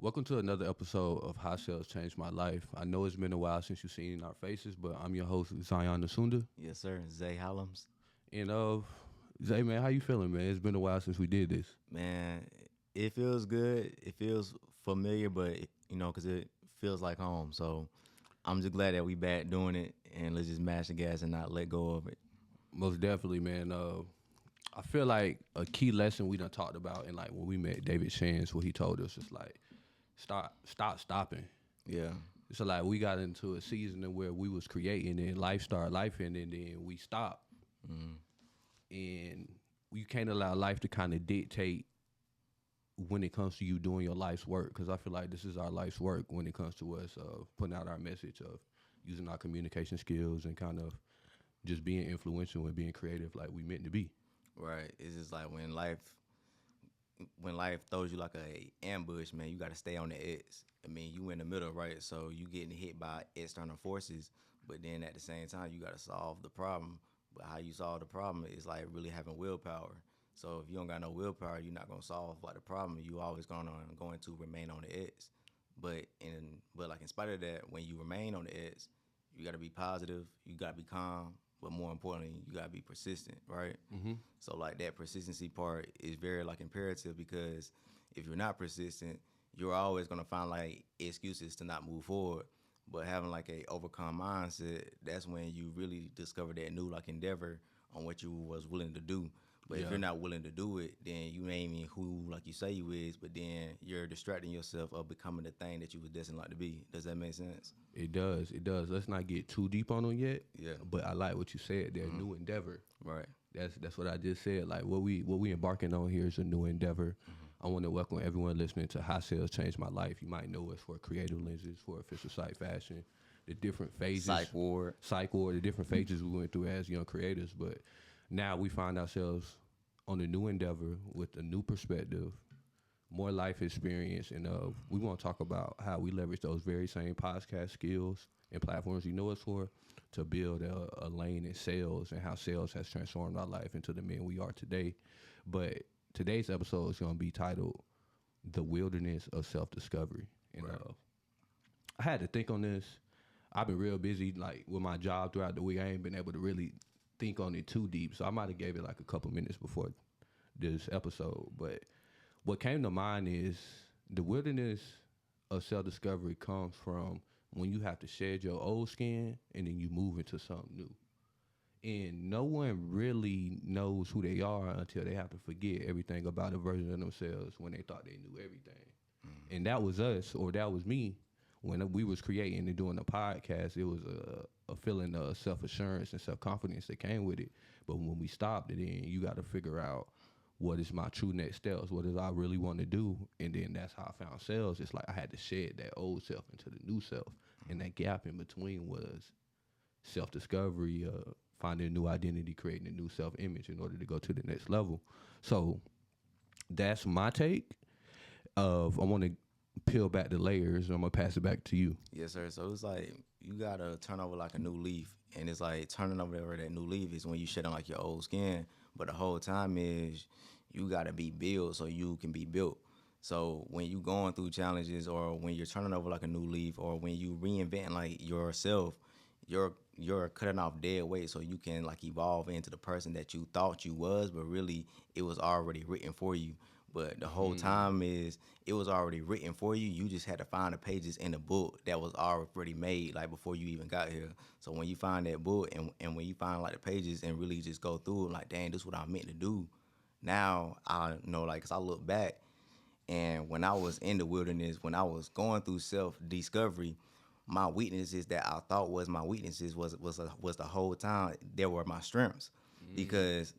Welcome to another episode of How Sales Changed My Life. I know it's been a while since you've seen our faces, but I'm your host, Zion Nasunda. Yes, sir. Zay Hollums. And Zay, man, how you feeling, man? It's been a while since we did this. Man, it feels good. It feels familiar, but because it feels like home. So I'm just glad that we back doing it, and let's just mash the gas and not let go of it. Most definitely, man. I feel like a key lesson we done talked about, and like when we met David Shands, what he told us is like, stop stopping. Yeah. So like we got into a season where we was creating and life started life, and then we stopped. And you can't allow life to kind of dictate when it comes to you doing your life's work, because I feel like this is our life's work when it comes to us putting out our message of using our communication skills and kind of just being influential and being creative like we meant to be. Right. It's just like when life throws you like a ambush, man, you got to stay on the edge. I mean, you in the middle, right? So you getting hit by external forces, but then at the same time, you got to solve the problem. But how you solve the problem is like really having willpower. So if you don't got no willpower, you're not gonna solve like the problem. You always going to remain on the edge. But like in spite of that, when you remain on the edge, you got to be positive. You got to be calm. But more importantly, you gotta be persistent, right? So like that persistency part is very like imperative, because if you're not persistent, you're always gonna find like excuses to not move forward. But having like a overcome mindset, that's when you really discover that new like endeavor on what you was willing to do. But if you're not willing to do it, then you ain't even who like you say you is, but then you're distracting yourself of becoming the thing that you was destined like to be. Does that make sense? It does. It does. Let's not get too deep on them yet. Yeah. But I like what you said. Their new endeavor. Right. That's what I just said. Like what we embarking on here is a new endeavor. I want to welcome everyone listening to How Sales Changed My Life. You might know us for Creative Lenses, for Official Site Fashion, the different phases. Psych ward, the different phases we went through as young creators. But now we find ourselves on a new endeavor with a new perspective, more life experience, and we want to talk about how we leverage those very same podcast skills and platforms you know us for to build a lane in sales, and how sales has transformed our life into the men we are today. But today's episode is going to be titled "The Wilderness of Self-Discovery." And I had to think on this. I've been real busy like with my job throughout the week. I ain't been able to really think on it too deep, so I might have gave it like a couple minutes before this episode. But what came to mind is the wilderness of self-discovery comes from when you have to shed your old skin and then you move into something new. And no one really knows who they are until they have to forget everything about a version of themselves when they thought they knew everything. And that was us, or that was me. When we was creating and doing the podcast, it was a feeling of self-assurance and self-confidence that came with it. But when we stopped it, then you got to figure out what is my true next steps, what is I really want to do, and then that's how I found sales. It's like I had to shed that old self into the new self, and that gap in between was self-discovery, finding a new identity, creating a new self-image in order to go to the next level. So that's my take of, I want to peel back the layers, and I'm going to pass it back to you. Yes, sir. So it's like you gotta turn over like a new leaf, and it's like turning over that new leaf is when you shed on like your old skin. But the whole time is you gotta be built so you can be built. So when you going through challenges, or when you're turning over like a new leaf, or when you reinventing like yourself, you're cutting off dead weight so you can like evolve into the person that you thought you was, but really it was already written for you. But the whole time is it was already written for you. You just had to find the pages in the book that was already made, like before you even got here. So when you find that book and when you find like the pages and really just go through it, like, dang, this is what I meant to do. Now I know, like, 'cause I look back, and when I was in the wilderness, when I was going through self-discovery, my weaknesses that I thought was my weaknesses was the whole time they were my strengths, because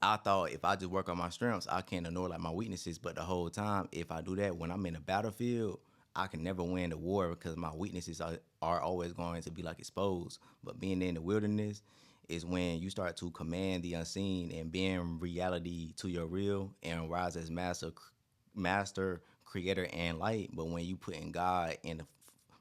I thought if I just work on my strengths, I can't ignore like my weaknesses. But the whole time, if I do that when I'm in a battlefield, I can never win the war, because my weaknesses are always going to be like exposed. But being in the wilderness is when you start to command the unseen and bring reality to your real and rise as master, creator, and light. But when you put in God in the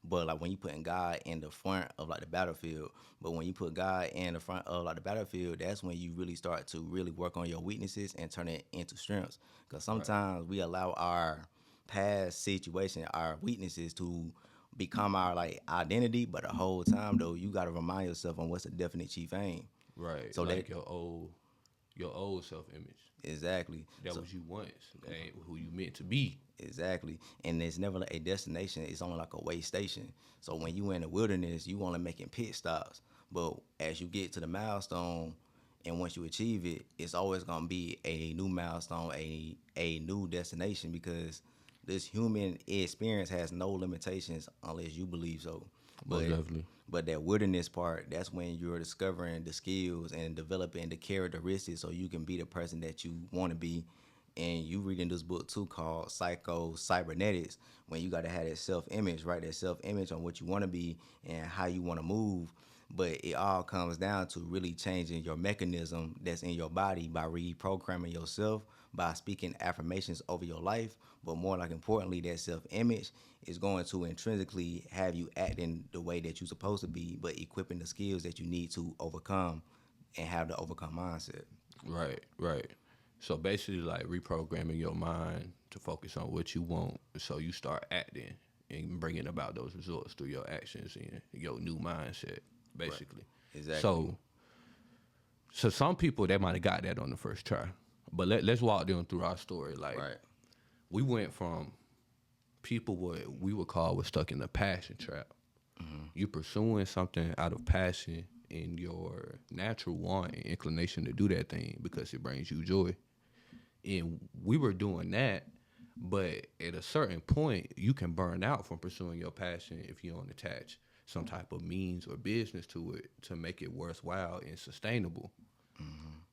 when you put in God in the front of like the battlefield, but when you put God in the front of like the battlefield, that's when you really start to really work on your weaknesses and turn it into strengths. Because sometimes we allow our past situation, our weaknesses to become our like identity. But the whole time though, you gotta remind yourself on what's a definite chief aim. Right. So Like that your old self image. exactly. That So was you once. That ain't who you meant to be. exactly. And it's never like a destination. It's only like a way station. So when you in the wilderness, you only making pit stops. But as you get to the milestone, and once you achieve it, it's always gonna be a new milestone, a new destination because this human experience has no limitations unless you believe so. Most But definitely. but that wilderness part, that's when you're discovering the skills and developing the characteristics so you can be the person that you want to be. And you reading this book too called Psycho Cybernetics, when you got to have that self-image, right? That self-image on what you want to be and how you want to move. But it all comes down to really changing your mechanism that's in your body by reprogramming yourself, by speaking affirmations over your life. But more like importantly, that self-image is going to intrinsically have you acting the way that you're supposed to be, but equipping the skills that you need to overcome and have the overcome mindset. Right, right. So basically, like reprogramming your mind to focus on what you want, so you start acting and bringing about those results through your actions and your new mindset, basically. Right. Exactly. So some people they might have got that on the first try, but let's walk them through our story. Like Right. we went from people what we would call was stuck in the passion trap. You pursuing something out of passion and your natural want and inclination to do that thing because it brings you joy. And we were doing that, but at a certain point, you can burn out from pursuing your passion if you don't attach some type of means or business to it to make it worthwhile and sustainable.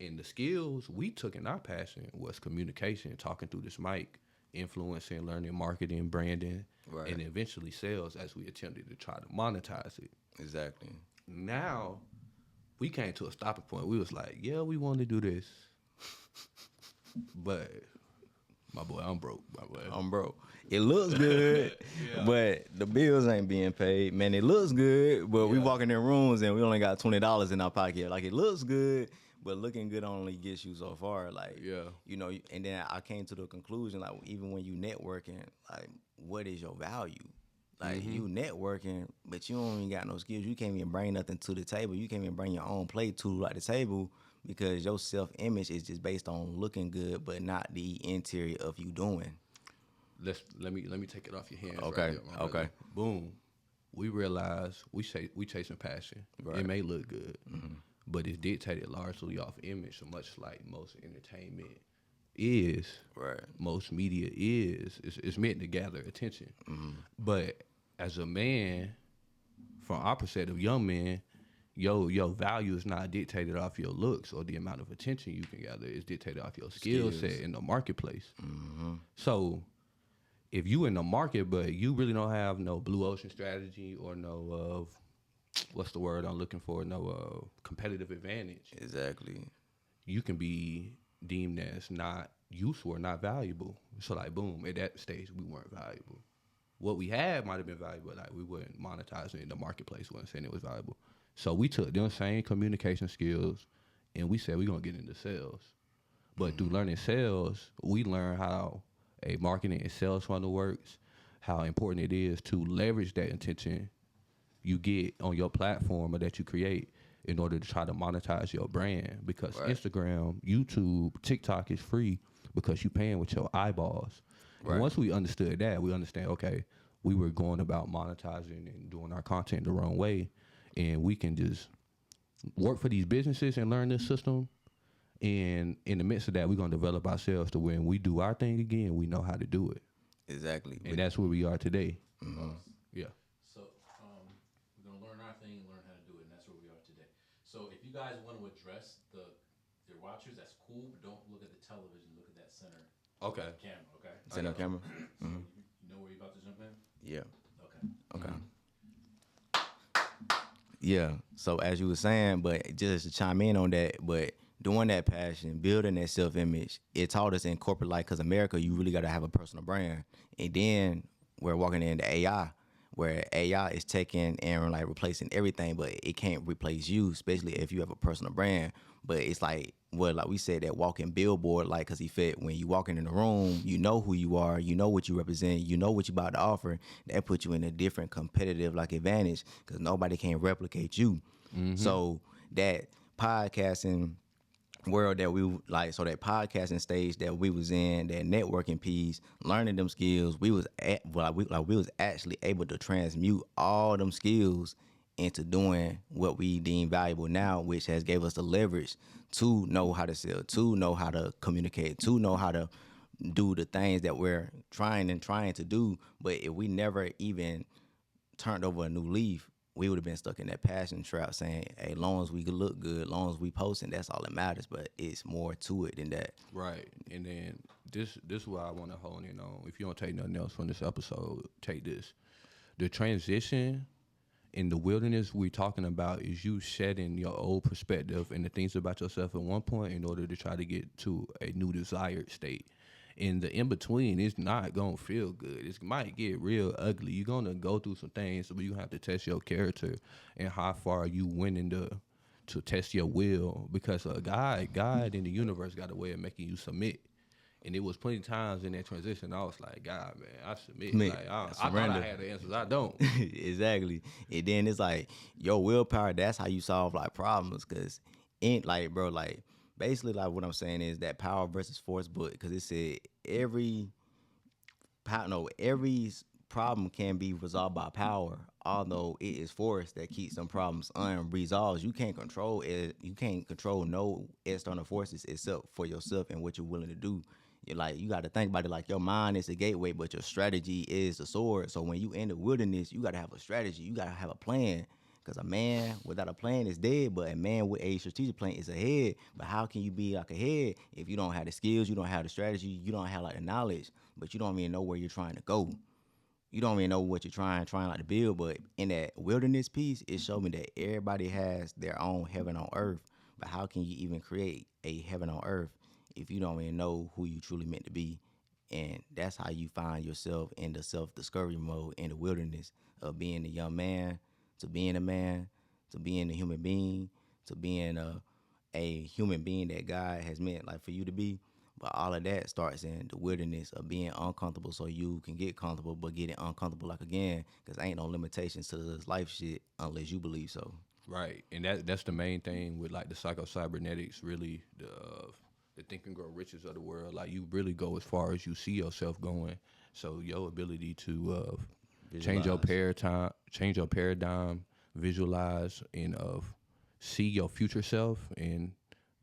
And the skills we took in our passion was communication, talking through this mic, influencing, learning, marketing, branding, Right. and eventually sales as we attempted to try to monetize it. Exactly. Now, we came to a stopping point. We was like, yeah, we want to do this, but my boy, I'm broke. My boy, Bro, it looks good, but the bills ain't being paid. Man, it looks good, but we walking in rooms and we only got $20 in our pocket. Like it looks good, but looking good only gets you so far. Like you know. And then I came to the conclusion, like even when you networking, like what is your value? Like you networking, but you don't even got no skills. You can't even bring nothing to the table. You can't even bring your own plate to like the table because your self-image is just based on looking good, but not the interior of you doing. let me take it off your hands. Okay, Right there, my brother. okay. Boom. We realized we chasing passion. Right. It may look good, but it's dictated largely off image, so much like most entertainment is. Right. Most media is. It's meant to gather attention. But as a man, from our perspective, young men, your value is not dictated off your looks or the amount of attention you can gather. It's dictated off your skill set in the marketplace. So if you in the market, but you really don't have no blue ocean strategy or no what's the word I'm looking for? No competitive advantage. Exactly. You can be deemed as not useful or not valuable. So like boom, at that stage we weren't valuable. What we had might have been valuable, like we weren't monetizing it in the marketplace, wasn't saying it was valuable. So we took them same communication skills and we said we're gonna get into sales. But through learning sales, we learn how a marketing and sales funnel works, how important it is to leverage that intention you get on your platform or that you create in order to try to monetize your brand. Because Instagram, YouTube, TikTok is free because you're paying with your eyeballs. And once we understood that, we understand, okay, we were going about monetizing and doing our content the wrong way. And we can just work for these businesses and learn this system. And in the midst of that, we're going to develop ourselves to when we do our thing again, we know how to do it. Exactly. And that's where we are today. Yeah. So we're gonna learn our thing and learn how to do it, and that's where we are today. So if you guys want to address your watchers, that's cool, but don't look at the television. Look at that center Okay. camera. Okay. Center camera. So you know where you're about to jump in. Yeah. Okay. Yeah. So as you were saying, but just to chime in on that, but doing that passion, building that self-image, it taught us in corporate life, because America, you really got to have a personal brand. And then we're walking into AI. where AI is taking and like replacing everything, but it can't replace you, especially if you have a personal brand. But it's like, well, like we said, that walking billboard, like, cause he fit when you walking in the room, you know who you are, you know what you represent, you know what you about to offer. That puts you in a different competitive like advantage, cause nobody can replicate you. So that podcasting world that we like, so that podcasting stage that we was in, that networking piece, learning them skills, we was we was actually able to transmute all them skills into doing what we deem valuable now, which has gave us the leverage to know how to sell, to know how to communicate, to know how to do the things that we're trying to do. But if we never even turned over a new leaf, we would have been stuck in that passion trap saying, hey, long as we look good, long as we posting, that's all that matters. But it's more to it than that. Right. And then this is what I want to hone in on. If you don't take nothing else from this episode, take this. The transition in the wilderness we're talking about is you shedding your old perspective and the things about yourself at one point in order to try to get to a new desired state. In the in between, it's not gonna feel good. It might get real ugly. You're gonna go through some things, but you have to test your character and how far you willing to test your will. Because God in the universe got a way of making you submit. And it was plenty of times in that transition I was like, God, man, I submit. Like I thought I had the answers. I don't. Exactly. And then it's like your willpower, that's how you solve like problems. Cause in like, bro, like basically like what I'm saying is that power versus force book. Cause it said every problem can be resolved by power, although it is force that keeps some problems unresolved. You can't control it. You can't control no external forces except for yourself and what you're willing to do. You're like, you got to think about it like your mind is the gateway, but your strategy is the sword. So when you in the wilderness, you got to have a strategy. You got to have a plan. Because a man without a plan is dead, but a man with a strategic plan is ahead. But how can you be like ahead if you don't have the skills, you don't have the strategy, you don't have like the knowledge, but you don't even know where you're trying to go? You don't even know what you're trying like to build. But in that wilderness piece, it showed me that everybody has their own heaven on earth. But how can you even create a heaven on earth if you don't even know who you truly meant to be? And that's how you find yourself in the self-discovery mode in the wilderness of being a young man, to being a man, to being a human being, to being a human being that God has meant like for you to be. But all of that starts in the wilderness of being uncomfortable so you can get comfortable, but getting uncomfortable like again, because ain't no limitations to this life shit unless you believe so. Right. And that's the main thing with like the psycho-cybernetics, really the think and grow riches of the world. Like you really go as far as you see yourself going. So your ability to change your paradigm, visualize, and see your future self and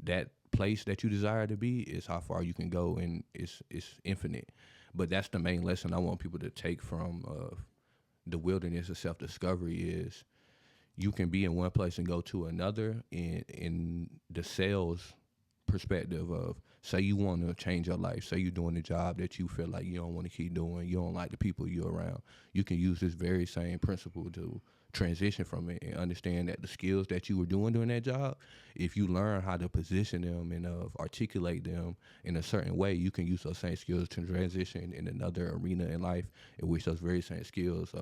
that place that you desire to be is how far you can go, and it's infinite. But that's the main lesson I want people to take from the wilderness of self-discovery is you can be in one place and go to another in the sales perspective of, say you want to change your life, say you're doing a job that you feel like you don't want to keep doing, you don't like the people you're around, you can use this very same principle to transition from it and understand that the skills that you were doing during that job, if you learn how to position them and articulate them in a certain way, you can use those same skills to transition in another arena in life in which those very same skills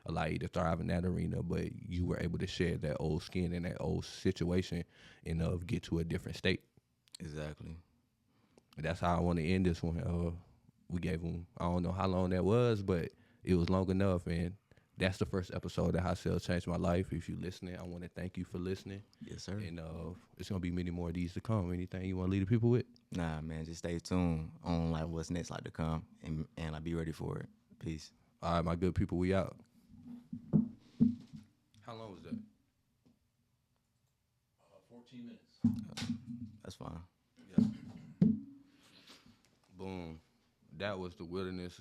allow you to thrive in that arena, but you were able to shed that old skin in that old situation and get to a different state. Exactly. That's how I want to end this one. We gave them, I don't know how long that was, but it was long enough, and that's the first episode of How Sales Changed My Life. If you're listening, I want to thank you for listening. Yes, sir. And it's going to be many more of these to come. Anything you want to leave the people with? Nah, man, just stay tuned on like what's next like to come and like be ready for it. Peace. All right, my good people, we out. How long was that? 14 minutes. That's fine. Yeah. Boom. That was the wilderness